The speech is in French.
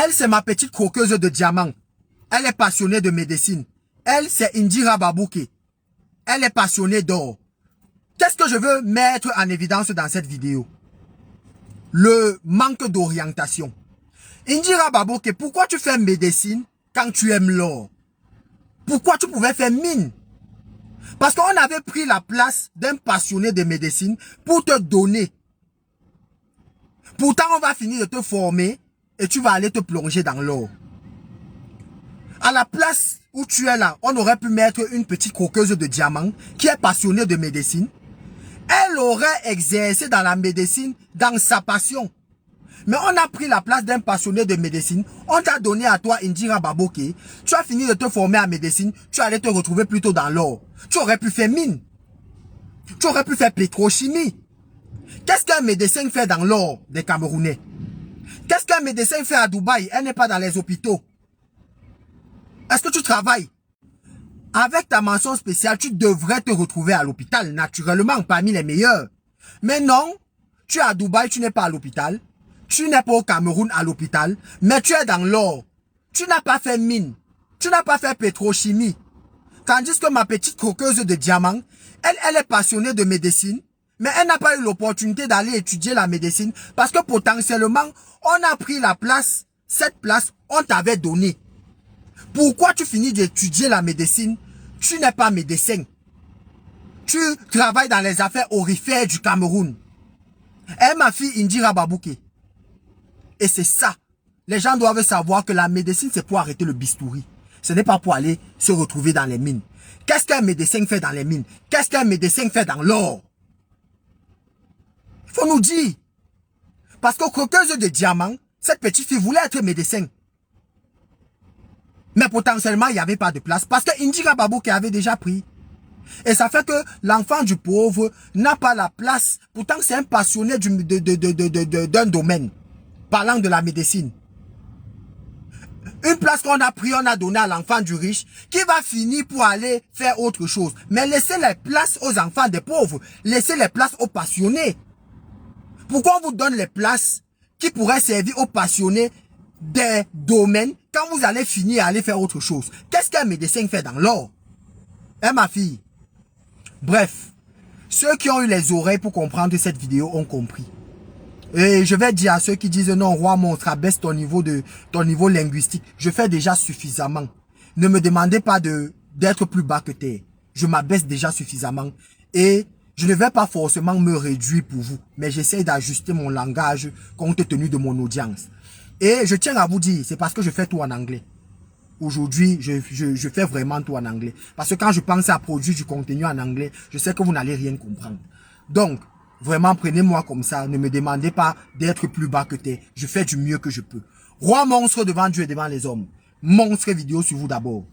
Elle, c'est ma petite croqueuse de diamants. Elle est passionnée de médecine. Elle, c'est Indira Babouke. Elle est passionnée d'or. Qu'est-ce que je veux mettre en évidence dans cette vidéo? Le manque d'orientation. Indira Babouke, pourquoi tu fais médecine quand tu aimes l'or? Pourquoi tu pouvais faire mine? Parce qu'on avait pris la place d'un passionné de médecine pour te donner. Pourtant, on va finir de te former et tu vas aller te plonger dans l'or. À la place où tu es là, on aurait pu mettre une petite croqueuse de diamants qui est passionnée de médecine. Elle aurait exercé dans la médecine, dans sa passion. Mais on a pris la place d'un passionné de médecine. On t'a donné à toi Indira Babouke. Tu as fini de te former en médecine. Tu allais te retrouver plutôt dans l'or. Tu aurais pu faire mine. Tu aurais pu faire pétrochimie. Qu'est-ce qu'un médecin fait dans l'or des Camerounais? Qu'est-ce qu'un médecin fait à Dubaï? Elle n'est pas dans les hôpitaux. Est-ce que tu travailles? Avec ta mention spéciale, tu devrais te retrouver à l'hôpital, naturellement, parmi les meilleurs. Mais non, tu es à Dubaï, tu n'es pas à l'hôpital. Tu n'es pas au Cameroun à l'hôpital, mais tu es dans l'or. Tu n'as pas fait mine. Tu n'as pas fait pétrochimie. Tandis que ma petite croqueuse de diamants, elle est passionnée de médecine, mais elle n'a pas eu l'opportunité d'aller étudier la médecine parce que potentiellement, on a pris la place, cette place, on t'avait donné. Pourquoi tu finis d'étudier la médecine? Tu n'es pas médecin. Tu travailles dans les affaires orifères du Cameroun. Et ma fille Indira Babouke. Et c'est ça. Les gens doivent savoir que la médecine, c'est pour arrêter le bistouri. Ce n'est pas pour aller se retrouver dans les mines. Qu'est-ce qu'un médecin fait dans les mines? Qu'est-ce qu'un médecin fait dans l'or? Il faut nous dire. Parce que croqueuse de diamants, cette petite fille voulait être médecin. Mais potentiellement, il n'y avait pas de place. Parce que Indira Babouke avait déjà pris. Et ça fait que l'enfant du pauvre n'a pas la place. Pourtant, c'est un passionné d'un domaine. Parlant de la médecine. Une place qu'on a pris, on a donné à l'enfant du riche qui va finir pour aller faire autre chose. Mais laissez les places aux enfants des pauvres. Laissez les places aux passionnés. Pourquoi on vous donne les places qui pourraient servir aux passionnés des domaines quand vous allez finir à aller faire autre chose? Qu'est-ce qu'un médecin fait dans l'or? Hein, ma fille? Bref, ceux qui ont eu les oreilles pour comprendre cette vidéo ont compris. Et je vais dire à ceux qui disent non, roi monstre, abaisse ton niveau linguistique. Je fais déjà suffisamment. Ne me demandez pas d'être plus bas que terre. Je m'abaisse déjà suffisamment. Et je ne vais pas forcément me réduire pour vous. Mais j'essaie d'ajuster mon langage compte tenu de mon audience. Et je tiens à vous dire, c'est parce que je fais tout en anglais. Aujourd'hui, je fais vraiment tout en anglais. Parce que quand je pense à produire du contenu en anglais, je sais que vous n'allez rien comprendre. Donc, vraiment, prenez-moi comme ça. Ne me demandez pas d'être plus bas que terre. Je fais du mieux que je peux. Roi monstre devant Dieu et devant les hommes. Monstre vidéo sur vous d'abord.